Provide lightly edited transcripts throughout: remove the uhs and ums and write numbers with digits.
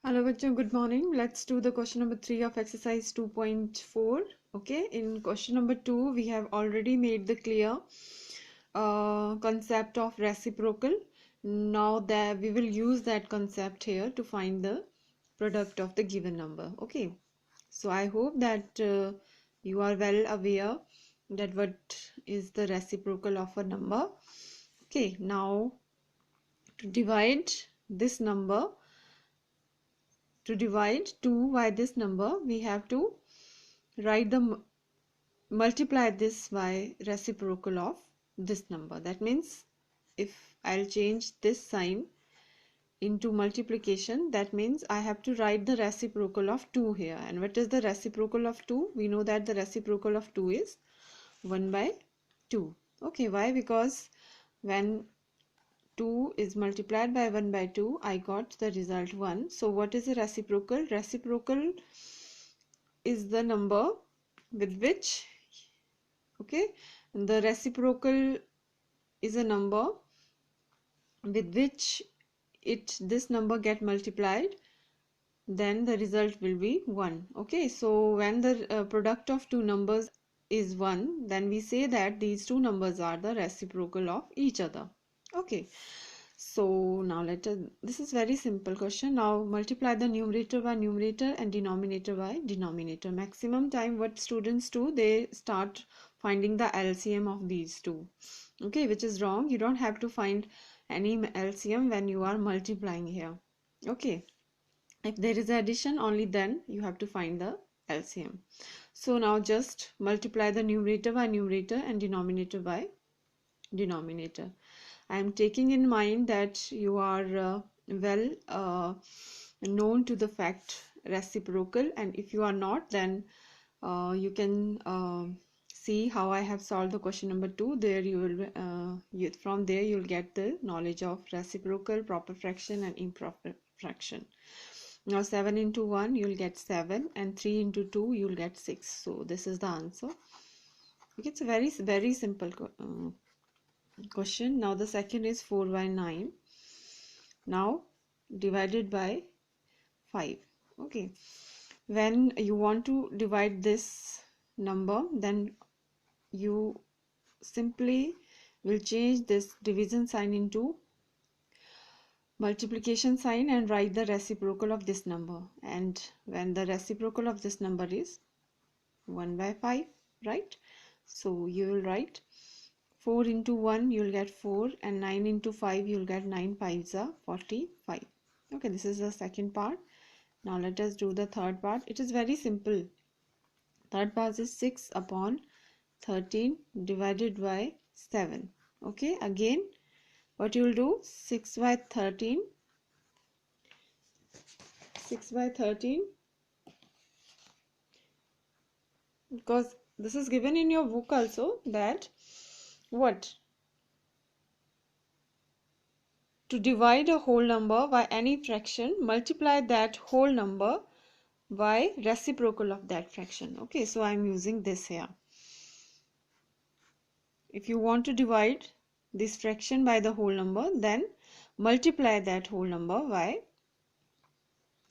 Hello bachcho, good morning. Let's do the question number 3 of exercise 2.4. Okay, in question number 2 we have already made the clear concept of reciprocal. Now that we will use that concept here to find the product of the given number. Okay, so I hope that you are well aware that what is the reciprocal of a number. Okay, now to divide this number, to divide 2 by this number, we have to write the multiply this by reciprocal of this number. That means if I'll change this sign into multiplication, that means I have to write the reciprocal of 2 here. And what is the reciprocal of 2? We know that the reciprocal of 2 is 1 by 2. Okay, why? Because when 2 is multiplied by 1 by 2, I got the result 1. So what is the reciprocal? Reciprocal is the number with which, okay, the reciprocal is a number with which this number get multiplied, then the result will be 1. Okay, so when the product of two numbers is 1, then we say that these two numbers are the reciprocal of each other. Okay, so now this is very simple question. Now multiply the numerator by numerator and denominator by denominator. Maximum time what students do, they start finding the LCM of these two. Okay, which is wrong. You don't have to find any LCM when you are multiplying here. Okay, if there is addition, only then you have to find the LCM. So now just multiply the numerator by numerator and denominator by denominator. I am taking in mind that you are known to the fact reciprocal, and if you are not, then you can see how I have solved the question number 2. There you will from there you'll get the knowledge of reciprocal, proper fraction and improper fraction. Now 7 into 1 you'll get 7, and 3 into 2 you'll get 6. So this is the answer. Okay, it's a very simple question. Now the second is 4 by 9. Now divided by 5. Okay, when you want to divide this number, then you simply will change this division sign into multiplication sign and write the reciprocal of this number. And when the reciprocal of this number is 1 by 5, right? So you will write 4 into 1 you'll get 4, and 9 into 5 you'll get 9 5s are 45. Okay, this is the second part. Now let us do the third part. It is very simple. Third part is 6 upon 13 divided by 7. Okay, again what you will do, 6 by 13, because this is given in your book also, that what, to divide a whole number by any fraction, multiply that whole number by reciprocal of that fraction. Okay, so I am using this here. If you want to divide this fraction by the whole number, then multiply that whole number by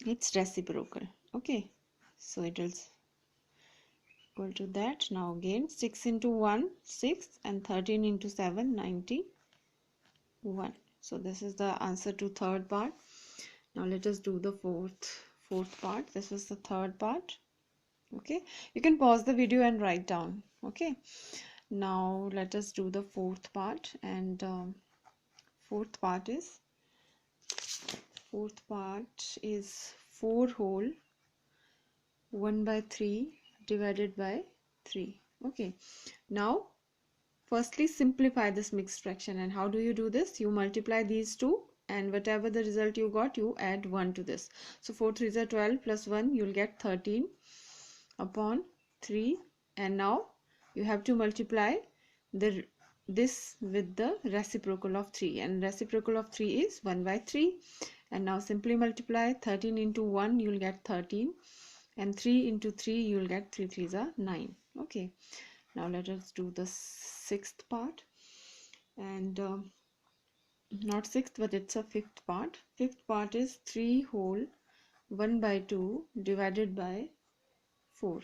its reciprocal. Okay, so it is equal to that. Now again 6 into 1 6, and 13 into 7 91. So this is the answer to third part. Now let us do the fourth part. This was the third part. Okay, you can pause the video and write down. Okay, now let us do the fourth part. And fourth part is 4 whole 1 by 3 divided by 3. Okay, now firstly simplify this mixed fraction. And how do you do this? You multiply these two, and whatever the result you got, you add 1 to this. So 4 3s are 12 plus 1, you'll get 13 upon 3. And now you have to multiply this with the reciprocal of 3, and reciprocal of 3 is 1 by 3. And now simply multiply 13 into 1, you'll get 13, and 3 into 3 you'll get 3 3s are 9. Okay, now let us do the sixth part. And not sixth, but it's a fifth part. Fifth part is 3 whole 1 by 2 divided by 4.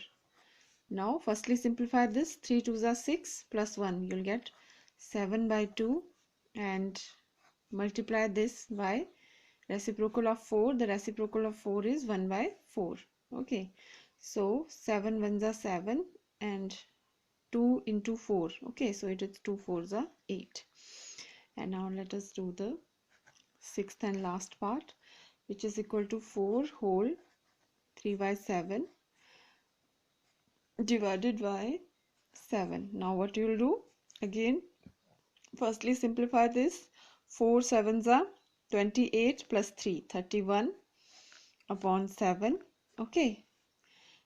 Now firstly simplify this. 3 2s are 6 plus 1. You'll get 7 by 2 and multiply this by reciprocal of 4. The reciprocal of 4 is 1 by 4. Okay. So 7 1s are 7 and 2 into 4. Okay. So it is 2 4s are 8. And now let us do the sixth and last part, which is equal to 4 whole 3 by 7 divided by 7. Now what you will do? Again, firstly simplify this. 4 7s are 28 plus 3, 31 upon 7. Okay.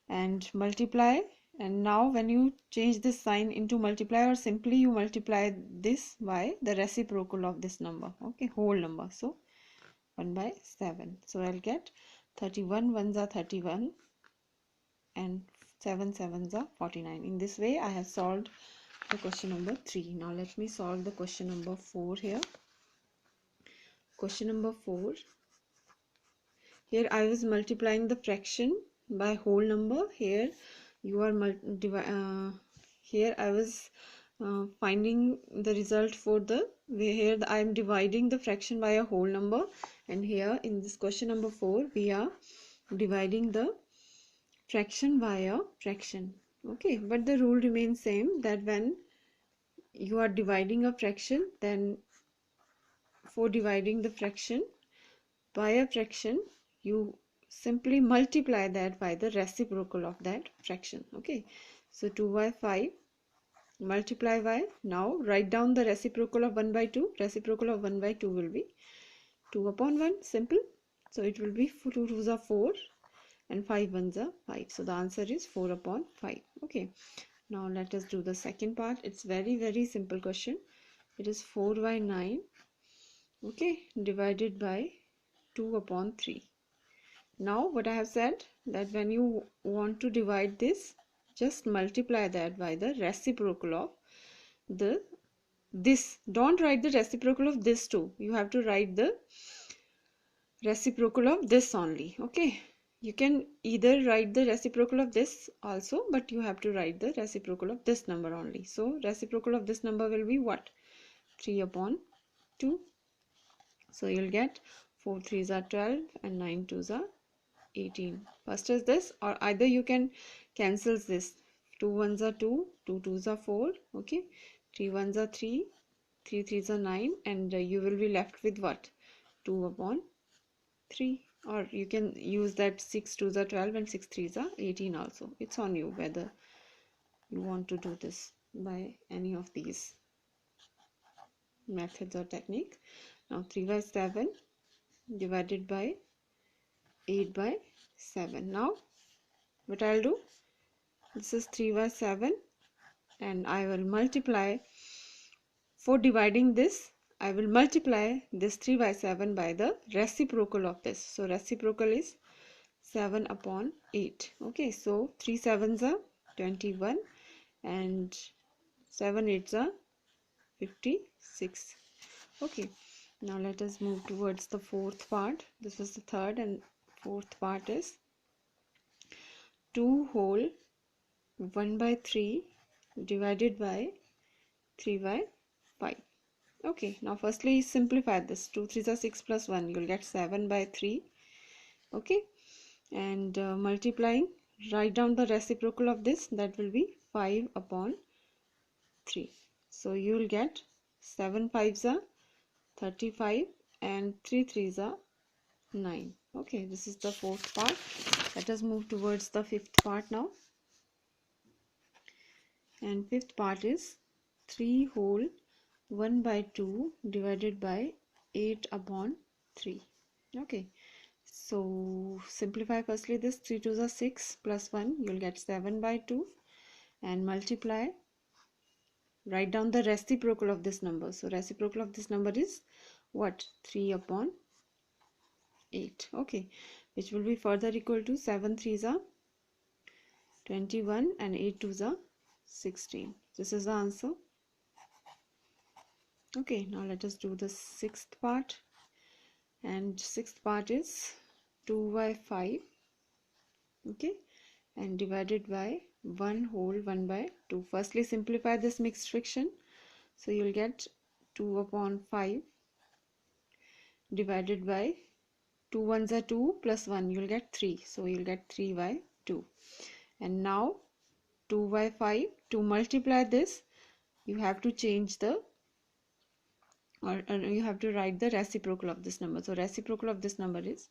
And multiply. And now when you change this sign into multiply, or simply you multiply this by the reciprocal of this number. Okay. Whole number. So 1 by 7. So I'll get 31 1s are 31 and 7 7s are 49. In this way I have solved the question number 3. Now let me solve the question number 4 here. Question number 4. Here I was multiplying the fraction by whole number. Here you are here I was finding the result for the here I am dividing the fraction by a whole number, and here in this question number 4 we are dividing the fraction by a fraction. Okay, but the rule remains same, that when you are dividing a fraction, then for dividing the fraction by a fraction you simply multiply that by the reciprocal of that fraction. Okay, so 2 by 5 multiply by, now write down the reciprocal of 1 by 2. Reciprocal of 1 by 2 will be 2 upon 1, simple. So it will be 2 2s are 4 and 5 1s are 5. So the answer is 4 upon 5. Okay, now let us do the second part. It's very simple question. It is 4 by 9, okay, divided by 2 upon 3. Now what I have said, that when you want to divide this, just multiply that by the reciprocal of this. Don't write the reciprocal of this too. You have to write the reciprocal of this only. Okay, you can either write the reciprocal of this also, but you have to write the reciprocal of this number only. So reciprocal of this number will be what? 3 upon 2. So you'll get 4 3s are 12 and 9 2s are 18. First is this, or either you can cancel this. 2 1s are 2, 2 2s are 4. Okay, 3 1s are 3, 3 3s are 9, and you will be left with what? 2 upon 3. Or you can use that 6 2s are 12 and 6 3s are 18 also. It's on you whether you want to do this by any of these methods or technique. Now 3 by 7 divided by 8 by 7. Now what I'll do, this is 3 by 7 and I will multiply, for dividing this I will multiply this 3 by 7 by the reciprocal of this. So reciprocal is 7 upon 8. Okay, so 3 7s are 21 and 7 8s are 56. Okay, now let us move towards the fourth part. This was the third, and fourth part is 2 whole 1 by 3 divided by 3 by 5. Okay, now firstly simplify this. 2 3s are 6 plus 1. You'll get 7 by 3. Okay, and multiplying, write down the reciprocal of this. That will be 5 upon 3. So you'll get 7 5s are 35 and 3 3s are 9. Okay, this is the fourth part. Let us move towards the fifth part now. And fifth part is 3 whole 1 by 2 divided by 8 upon 3. Okay, so simplify firstly this. 3 2s are 6 plus 1. You'll get 7 by 2 and multiply. Write down the reciprocal of this number. So reciprocal of this number is what? 3 upon 8. Okay, which will be further equal to 7 3s are 21 and 8 2s are 16. This is the answer. Okay, now let us do the sixth part. And sixth part is 2/5, okay, and divided by 1 whole 1 by 2. Firstly simplify this mixed fraction, so you'll get 2/5 divided by 2 ones are 2 plus 1, you'll get 3, so you'll get 3/2. And now 2/5, to multiply this you have to change the or you have to write the reciprocal of this number. So reciprocal of this number is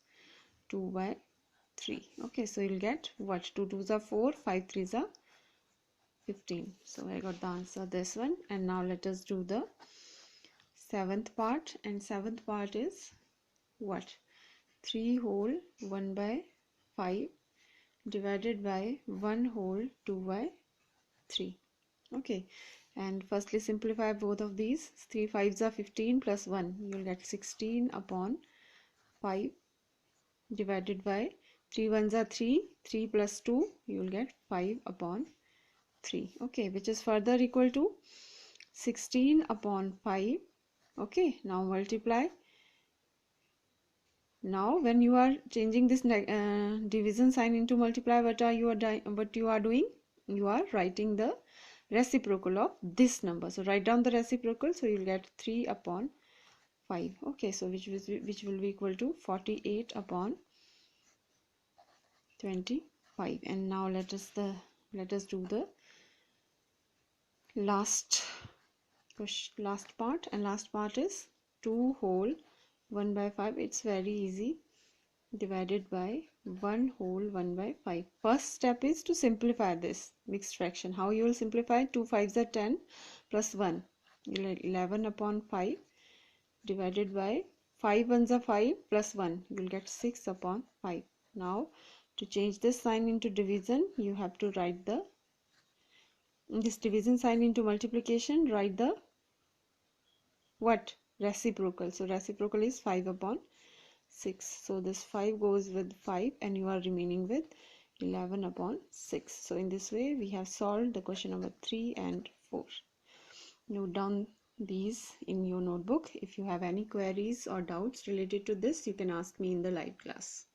2/3. Okay, so you'll get what? 2 2s are 4, 5 3s are 15. So I got the answer this one. And now let us do the seventh part, and seventh part is what? 3 whole 1/5 divided by 1 whole 2/3. Okay, and firstly simplify both of these. 3 5s are 15 plus 1, you'll get 16/5 divided by 3 1s are 3, 3 plus 2, you'll get 5/3. Okay, which is further equal to 16/5. Okay, now multiply. Now when you are changing this division sign into multiply, what you are doing? You are writing the reciprocal of this number. So write down the reciprocal, so you'll get 3/5. Okay, so which will be equal to 48/25. And now let us do the last part, and last part is 2 whole 1/5. It's very easy, divided by 1 whole 1/5. First step is to simplify this mixed fraction. How you will simplify? 2 5s are 10 plus 1, 11/5 divided by 5 1s are 5 plus 1, you will get 6/5. Now to change this sign into division, you have to write this division sign into multiplication. Write the what? Reciprocal. So reciprocal is 5/6. So this 5 goes with 5 and you are remaining with 11/6. So in this way we have solved the question number 3 and 4. Note down these in your notebook. If you have any queries or doubts related to this, you can ask me in the live class.